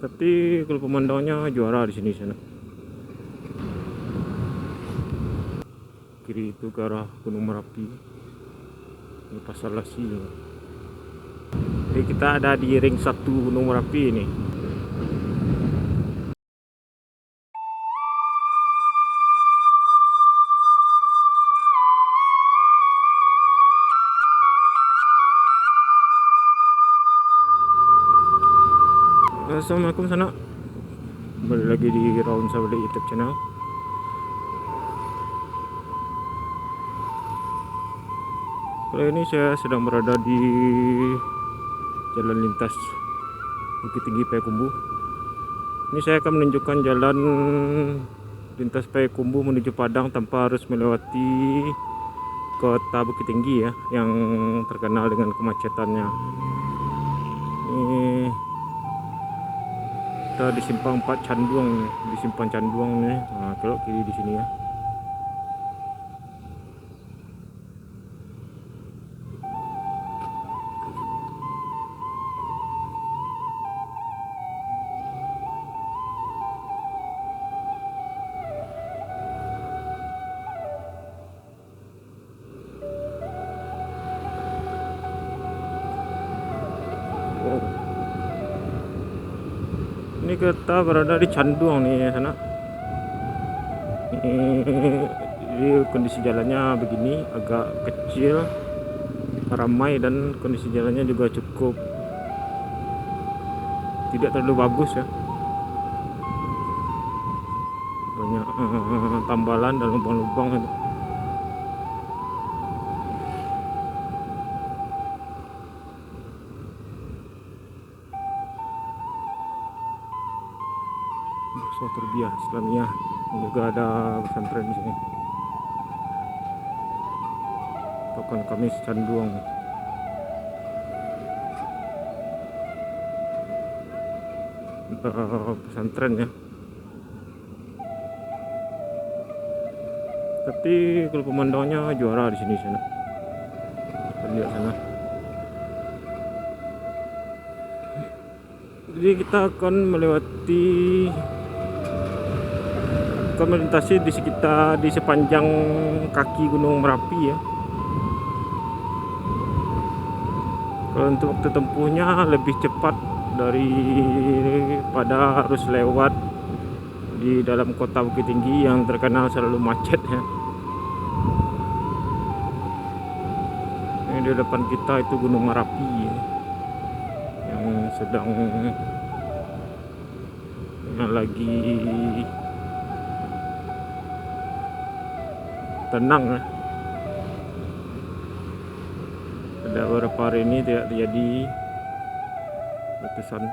Tapi kalau pemandangannya juara di sini sana. Kiri itu ke arah Gunung Merapi. Ini Pasar Lasi. Jadi kita ada di ring 1 Gunung Merapi ini. Assalamualaikum sana. Kembali lagi di Raun Sabali YouTube channel. Kali ini saya sedang berada di jalan lintas Bukit Tinggi Payakumbuh. Ini saya akan menunjukkan jalan lintas Payakumbuh menuju Padang tanpa harus melewati kota Bukit Tinggi ya, yang terkenal dengan kemacetannya. Ini kita di simpang 4 Canduang, di simpang Canduang nih. Nah, kalau kiri di sini ya. Ini kita berada di Canduang nih sana. Ini kondisi jalannya begini, agak kecil, ramai, dan kondisi jalannya juga cukup tidak terlalu bagus ya. Banyak tambalan dan lubang-lubang itu. Suatu terbiah Islamiyah, juga ada pesantren di sini. Tokan Kamis Canduang. Pesantren ya. Tapi kalau pemandangannya juara di sini sana. Kita lihat sana. Jadi kita akan melintasi di sepanjang kaki Gunung Merapi ya. Kalau untuk waktu tempuhnya lebih cepat daripada harus lewat di dalam kota Bukit Tinggi yang terkenal selalu macet ya. Ini di depan kita itu Gunung Merapi ya, yang sedang lagi tenang ya. Ada beberapa hari ini tidak terjadi letusan.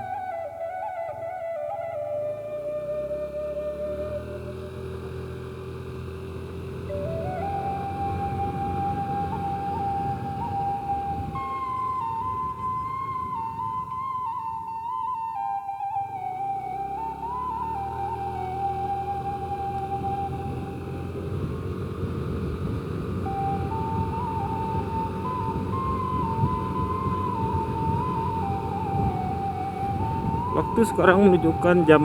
Waktu sekarang menunjukkan jam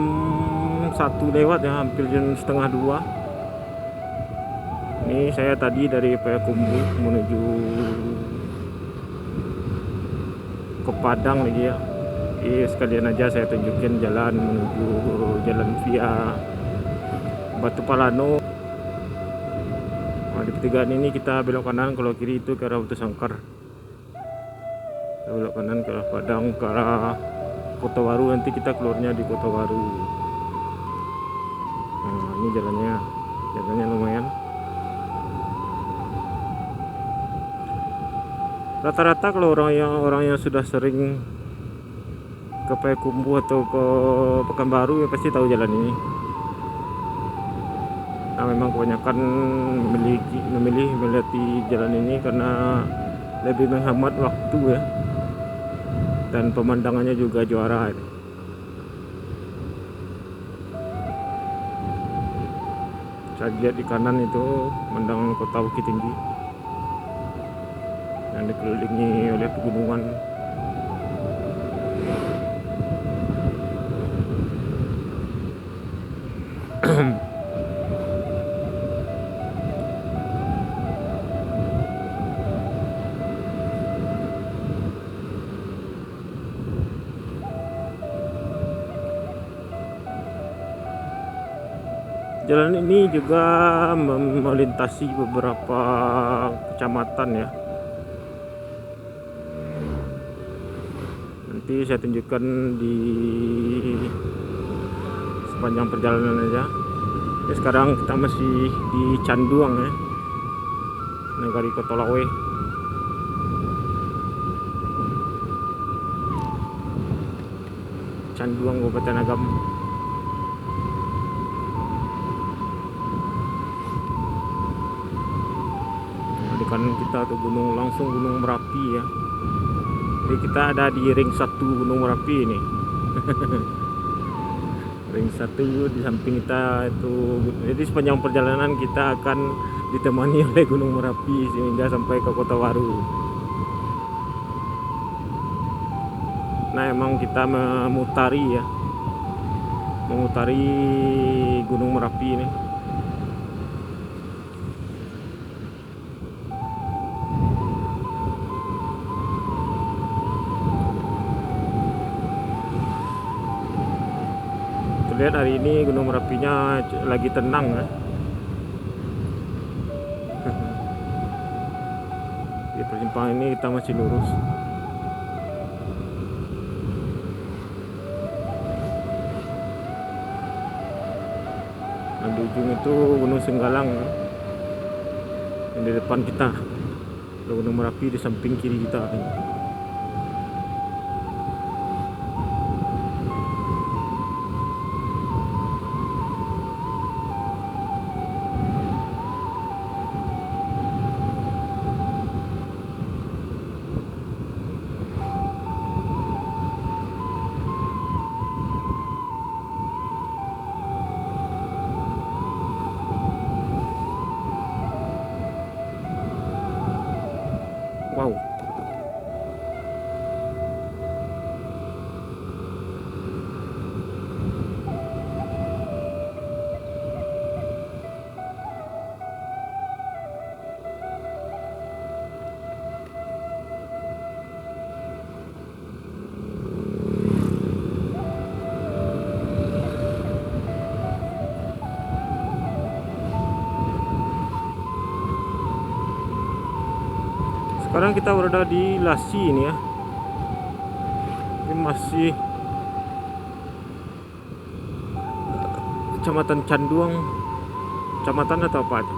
1 lewat ya, hampir jam setengah 2. Ini saya tadi dari Payakumbuh menuju ke Padang lagi ya. Sekalian aja saya tunjukin jalan menuju jalan via Batu Palano. Nah, di pertigaan ini kita belok kanan, kalau kiri itu ke arah Batu Sangkar. Kita belok kanan ke arah Padang, ke arah Kota Baru, nanti kita keluarnya di Kota Baru. Nah, ini jalannya lumayan. Rata-rata kalau orang yang sudah sering ke Payakumbuh atau ke Pekanbaru ya pasti tahu jalan ini. Nah, memang kebanyakan memilih melewati jalan ini karena lebih menghemat waktu ya. Dan pemandangannya juga juara. Saya lihat di kanan itu pemandangan kota Bukit Tinggi yang dikelilingi oleh pegunungan. Jalan ini juga melintasi beberapa kecamatan ya. Nanti saya tunjukkan di sepanjang perjalanan aja. Jadi sekarang kita masih di Canduang ya, Nagari Kotolawe. Canduang, Kabupaten Agam. Di kanan kita tuh langsung Gunung Merapi ya. Jadi kita ada di ring 1 Gunung Merapi ini. Ring 1 di samping kita itu. Jadi sepanjang perjalanan kita akan ditemani oleh Gunung Merapi sehingga sampai ke Kota Waru. Nah, emang kita memutari Gunung Merapi ini. Lihat hari ini Gunung Merapinya lagi tenang ya. Di persimpangan ini kita masih lurus. Nah, di ujung itu Gunung Senggalang ya. Yang di depan kita. Gunung Merapi di samping kiri kita ini. Wow. Sekarang kita berada di Lasi ini ya. Ini masih Kecamatan Canduang. Kecamatan atau apa aja?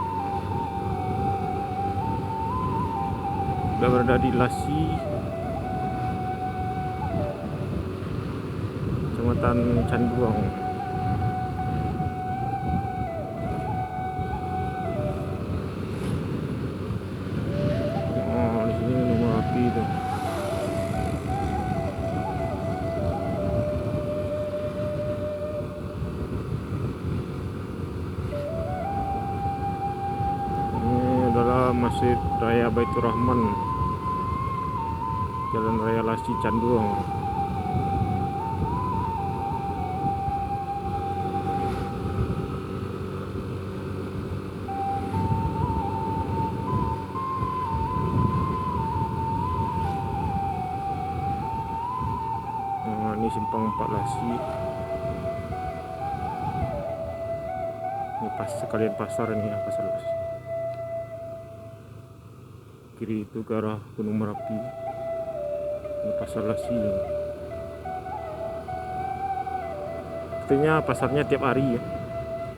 Kita berada di Lasi, Kecamatan Canduang. Masjid Raya Baitur Rahman, Jalan Raya Lasi Canduang. Nah, ini simpang 4 Lasi. Ini pas sekalian pasar ini ya, pasar Lasi. Kiri itu ke arah Gunung Merapi. Ini pasar Lasi. Artinya pasarnya tiap hari ya,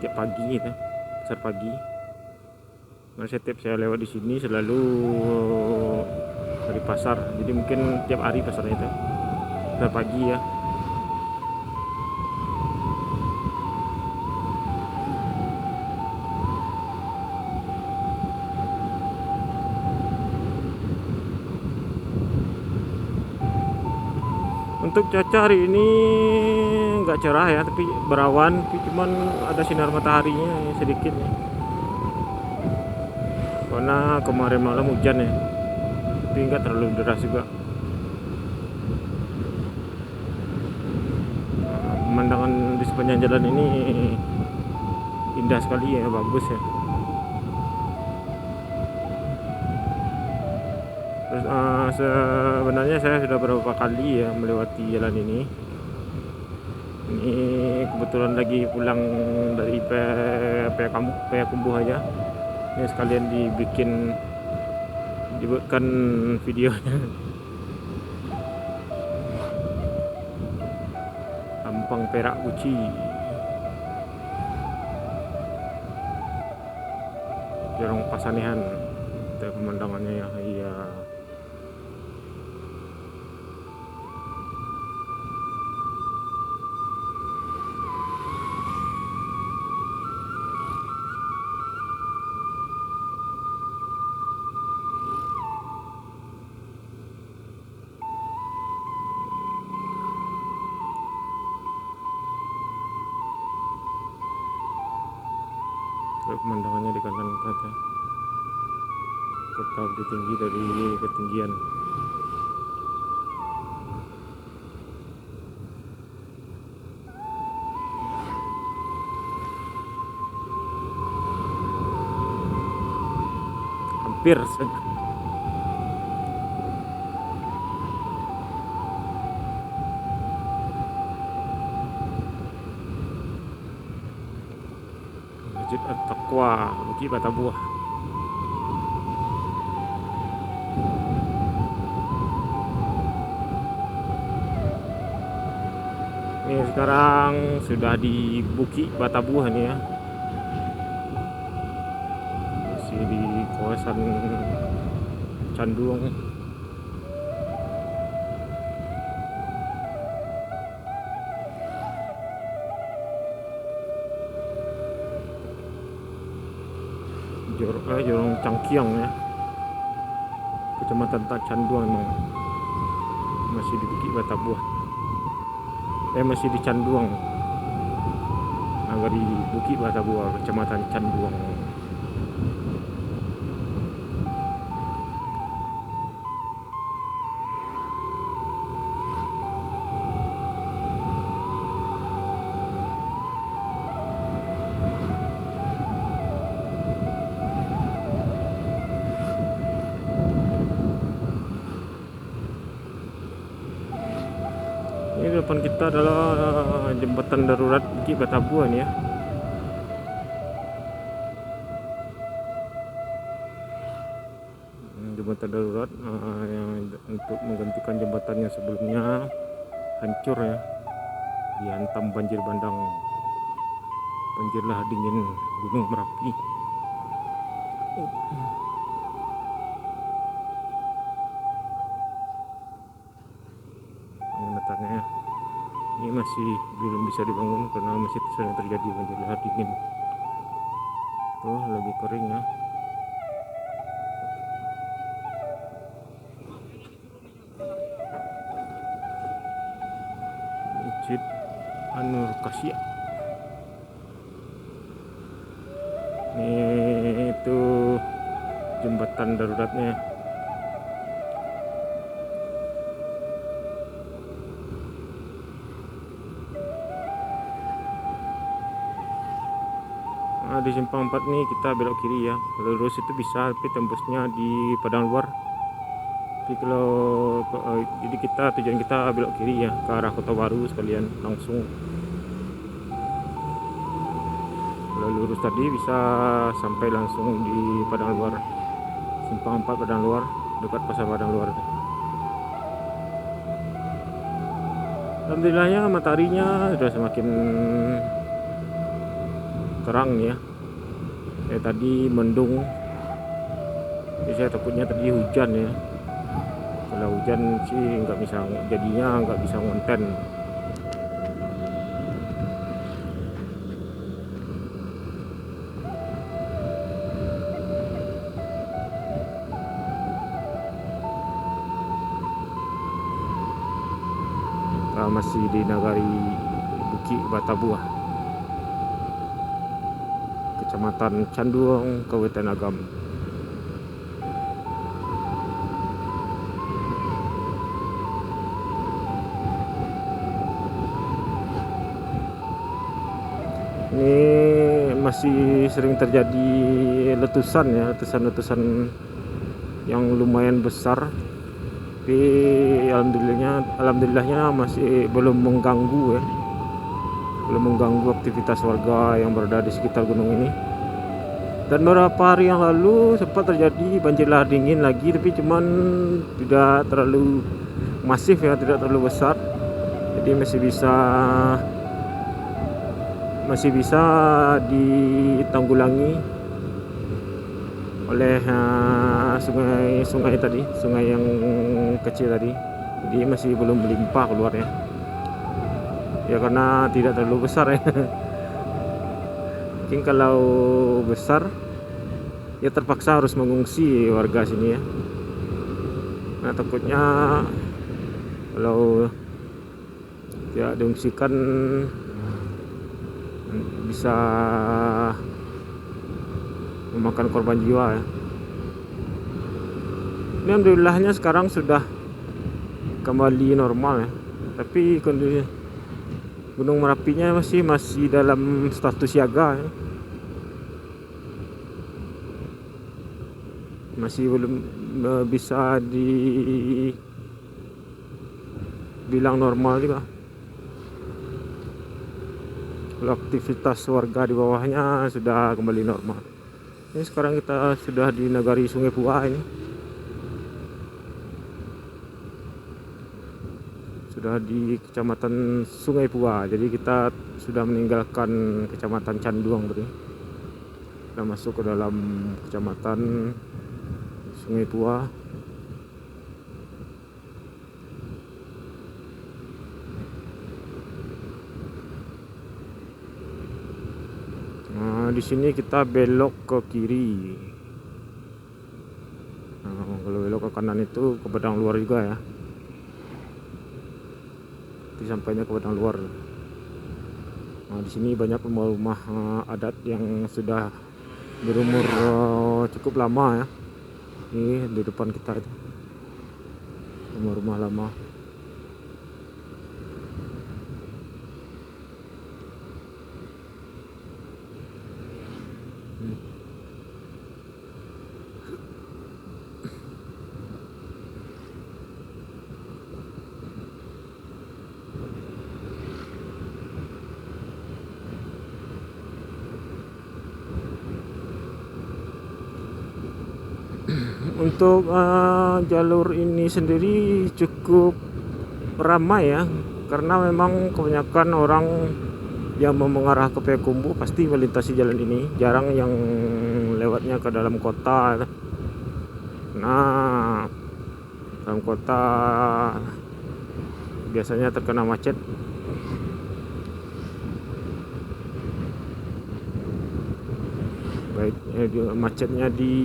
tiap pagi gitu, pasar pagi. Nah, setiap saya lewat di sini selalu dari pasar, jadi mungkin tiap hari pasarnya itu, pasar pagi ya. Untuk cuaca hari ini nggak cerah ya, tapi berawan, tapi cuman ada sinar mataharinya sedikit ya. Karena kemarin malam hujan ya, tapi nggak terlalu deras juga. Pemandangan di sepanjang jalan ini indah sekali ya, bagus ya. Terus sebenarnya saya sudah beberapa kali ya melewati jalan ini. Ini kebetulan lagi pulang dari Payakumbuh aja. Ini sekalian dibuatkan videonya. Ampang Perak Guci. Jorong Pasanehan. Itu pemandangannya ya. Iya. Pemandangannya di kanan kota. Kota lebih tinggi dari ketinggian. Hampir saja. Masjid At-Taqwa, Bukit Batabuah. Ini sekarang sudah di Bukit Batabuah nih ya. Masih di kawasan Canduang. Jorong Cangkiang ya, Kecamatan Canduang. Memang masih di Bukit Batabuah, masih di Canduang, Nagari Bukit Batabuah, Kecamatan Canduang. Ini depan kita adalah jembatan darurat Bukit Batabuah nih ya. Jembatan darurat yang untuk menggantikan jembatan yang sebelumnya hancur ya, dihantam banjir bandang, banjir lahar dingin Gunung Merapi. Jembatannya ini masih belum bisa dibangun karena masih sedang terjadi banjir lahar dingin. Tuh lagi kering ya. Masjid Anur Kasya. Ini itu jembatan daruratnya. Di simpang 4 nih kita belok kiri ya, lurus itu bisa, tapi tembusnya di Padang Luar. Tapi kalau jadi tujuan kita belok kiri ya, ke arah Kota Baru sekalian langsung. Kalau lurus tadi bisa sampai langsung di Padang Luar, simpang 4 Padang Luar, dekat pasar Padang Luar. Alhamdulillahnya mataharinya sudah semakin terang ya. Tadi mendung, jadi saya takutnya tadi hujan ya. Kalau hujan sih nggak bisa, jadinya nggak bisa ngonten. Masih di Nagari Bukit Batabuah, Kecamatan Canduang, Kabupaten Agam. Ini masih sering terjadi letusan ya, letusan yang lumayan besar. Tapi alhamdulillahnya masih belum mengganggu ya, belum mengganggu aktivitas warga yang berada di sekitar gunung ini. Dan beberapa hari yang lalu sempat terjadi banjir lahar dingin lagi, tapi cuman tidak terlalu masif ya, tidak terlalu besar. Jadi masih bisa ditanggulangi oleh sungai tadi, sungai yang kecil tadi. Jadi masih belum melimpah keluarnya ya, karena tidak terlalu besar ya. Mungkin kalau besar ya terpaksa harus mengungsi warga sini ya. Nah, takutnya kalau tidak diungsikan bisa memakan korban jiwa ya. Ini alhamdulillahnya sekarang sudah kembali normal ya, tapi kondisi Gunung Merapinya masih dalam status siaga ya. Masih belum bisa dibilang normal juga. Kalau aktivitas warga di bawahnya sudah kembali normal. Ini sekarang kita sudah di Nagari Sungai Pua ini. Sudah di Kecamatan Sungai Pua. Jadi kita sudah meninggalkan Kecamatan Canduang berarti. Kita masuk ke dalam Kecamatan Sungai Pua. Nah, di sini kita belok ke kiri. Nah, kalau belok ke kanan itu ke Padang Luar juga ya. Sampainya ke Padang Luar. Nah, di sini banyak rumah-rumah adat yang sudah berumur cukup lama ya. Ini di depan kita itu rumah-rumah lama. Untuk jalur ini sendiri cukup ramai ya, karena memang kebanyakan orang yang mau mengarah ke Payakumbuh pasti melintasi jalan ini. Jarang yang lewatnya ke dalam kota. Nah, dalam kota biasanya terkena macet. Baik macetnya di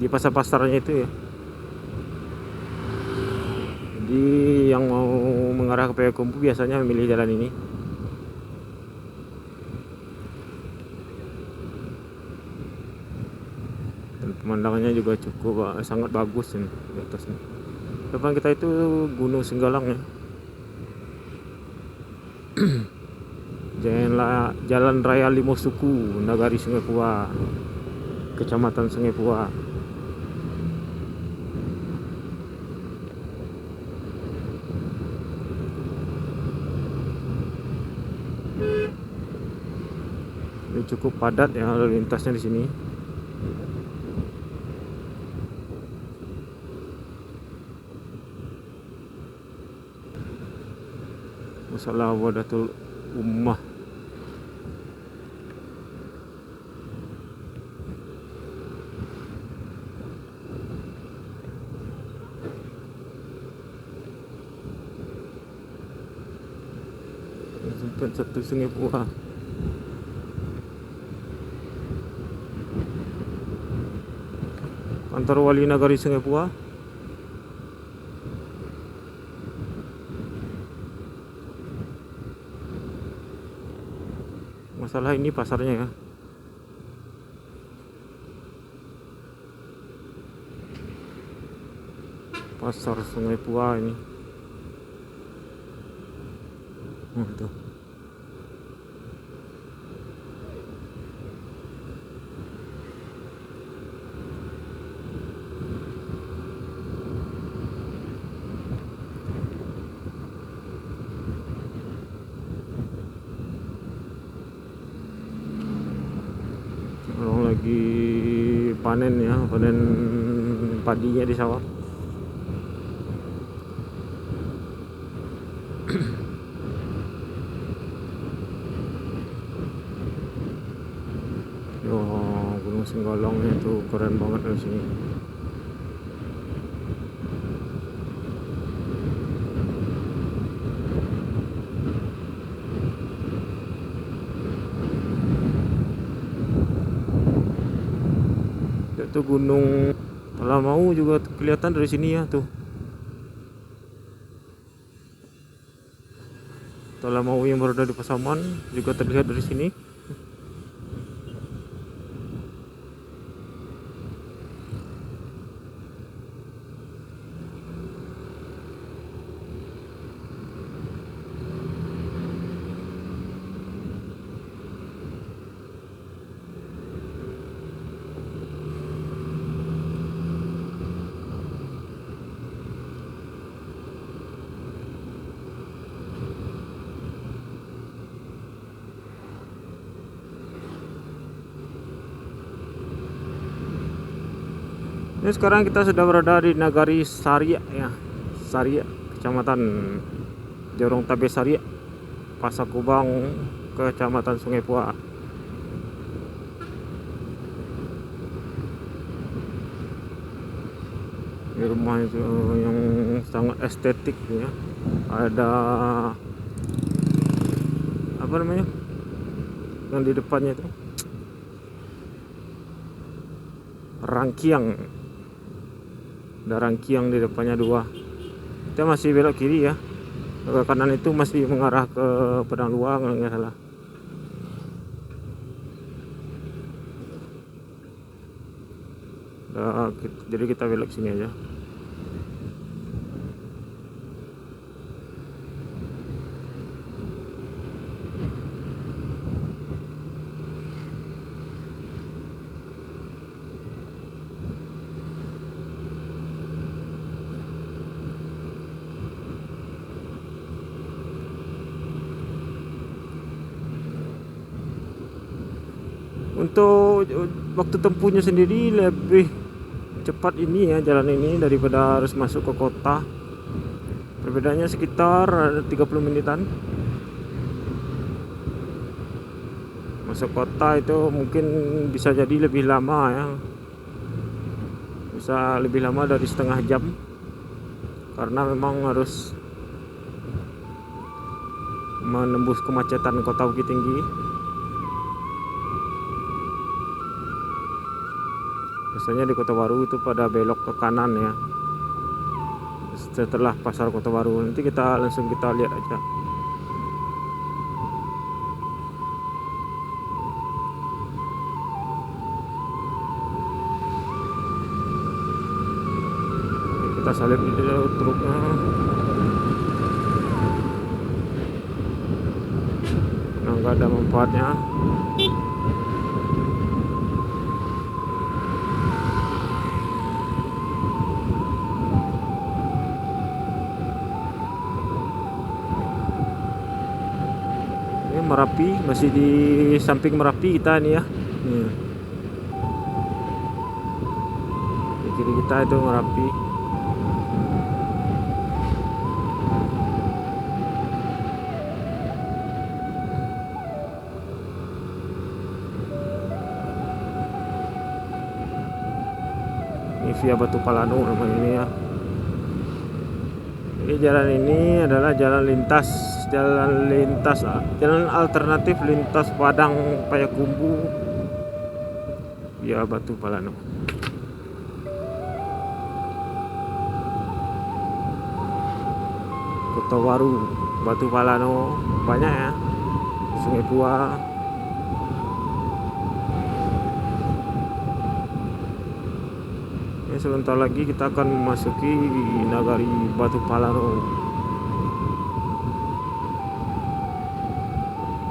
pasar-pasarnya itu ya. Jadi yang mau mengarah ke Payakumbuh biasanya memilih jalan ini. Dan pemandangannya juga cukup sangat bagus ini di atasnya. Depan kita itu Gunung Singgalang ya. Jalan Raya Limosuku, Nagari Sungai Pua, Kecamatan Sungai Pua. Ini cukup padat ya lalu lintasnya di sini. Masalah wadatul ummah. Satu Sungai Pua. Kantor Wali Nagari Sungai Pua. Masalah ini pasarnya ya. Pasar Sungai Pua ini. Tuh. lagi panen ya, panen padinya di sawah. Yo, Gunung Singgolongnya tuh keren banget di sini. Itu Gunung Talamau juga kelihatan dari sini ya tuh. Talamau yang berada di Pasaman juga terlihat dari sini. Ini sekarang kita sudah berada di Nagari Saria ya, Saria, Kecamatan Jorong Tabe Saria, Pasakubang, Kecamatan Sungai Pua. Ini rumah itu yang sangat estetik ya. Ada apa namanya? Yang di depannya itu rangkiang. Ada rangkiang di depannya dua. Kita masih belok kiri ya. Ke kanan itu masih mengarah ke Padang Luang kalau nggak salah. Jadi kita belok sini aja. Untuk waktu tempuhnya sendiri lebih cepat ini ya, jalan ini daripada harus masuk ke kota. Perbedaannya sekitar 30 menitan. Masuk kota itu mungkin bisa jadi lebih lama ya, bisa lebih lama dari setengah jam, karena memang harus menembus kemacetan kota Bukit Tinggi. Biasanya di Kota Baru itu pada belok ke kanan ya, setelah pasar Kota Baru. Nanti kita langsung lihat aja. Kita salip dulu truknya. Nah, nggak ada manfaatnya. Merapi, masih di samping Merapi kita ini ya. Di kiri kita itu Merapi. Ini via Batu Palanu namanya ini ya. Jadi jalan ini adalah jalan alternatif lintas Padang Payakumbuh via Batu Palanu. Kota Baru, Batu Palanu, banyak ya. Sungai Pua. Ya, sebentar lagi kita akan memasuki Nagari Batu Palanu.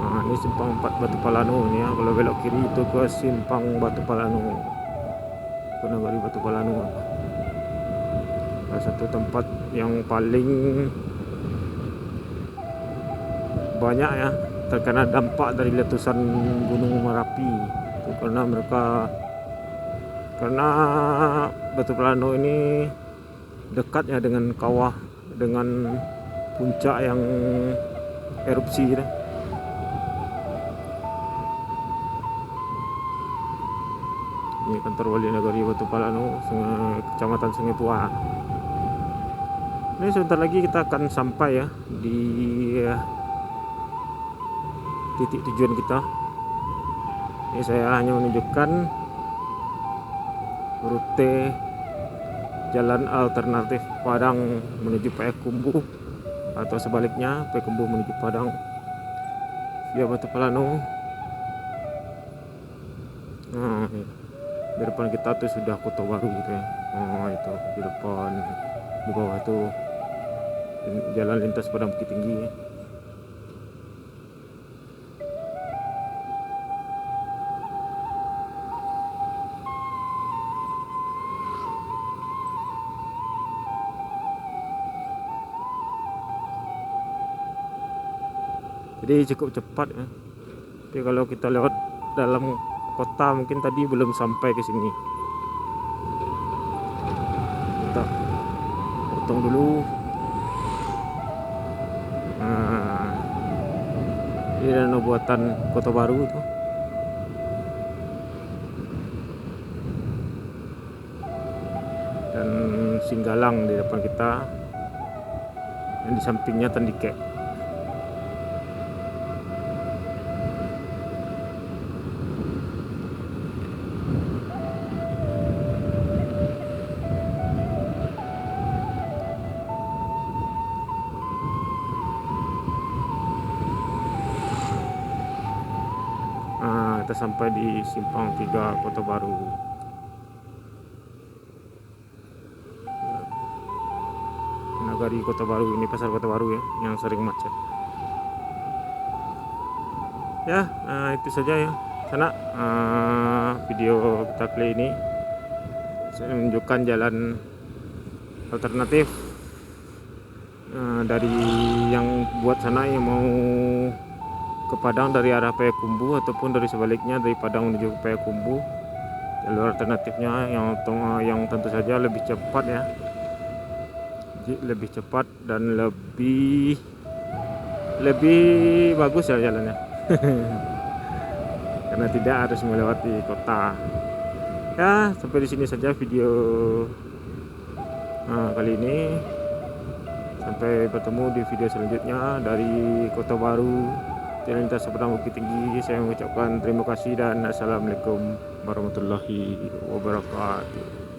Nah, ini simpang 4 Batu Palanu ini ya. Kalau belok kiri itu ke simpang Batu Palanu, ke Nagari Batu Palanu. Salah satu tempat yang paling banyak ya terkena dampak dari letusan Gunung Merapi. karena Batu Pelano ini dekatnya dengan kawah, dengan puncak yang erupsi gitu. Ini kantor Wali Nagari Batu Pelano, Kecamatan Sungai Tua. Ini sebentar lagi kita akan sampai ya di titik tujuan kita. Ini saya hanya menunjukkan rute jalan alternatif Padang menuju Payakumbuh atau sebaliknya Payakumbuh menuju Padang via Batu Pelano. Nah, di depan kita tuh sudah Kota Baru gitu ya. Oh, itu di depan, di bawah itu jalan lintas Padang Bukit Tinggi. Jadi cukup cepat ya. Tapi kalau kita lewat dalam kota mungkin tadi belum sampai ke sini. Kita potong dulu. Nah, ini danau buatan Kota Baru itu. Dan Singgalang di depan kita. Yang di sampingnya Tandike. Kita sampai di Simpang 3 Kota Baru. Nagari Kota Baru, ini pasar Kota Baru ya, yang sering macet. Ya, itu saja ya. Sana video kita kali ini saya menunjukkan jalan alternatif dari yang buat sana yang mau ke Padang dari arah Payakumbuh ataupun dari sebaliknya dari Padang menuju ke Payakumbuh. Jalur alternatifnya yang tentu saja lebih cepat ya, lebih cepat dan lebih bagus ya jalannya. Karena tidak harus melewati kota. Ya, sampai di sini saja video kali ini. Sampai bertemu di video selanjutnya dari Kota Baru, Jalan Lintas Padang Bukit Tinggi. Saya mengucapkan terima kasih dan assalamualaikum warahmatullahi wabarakatuh.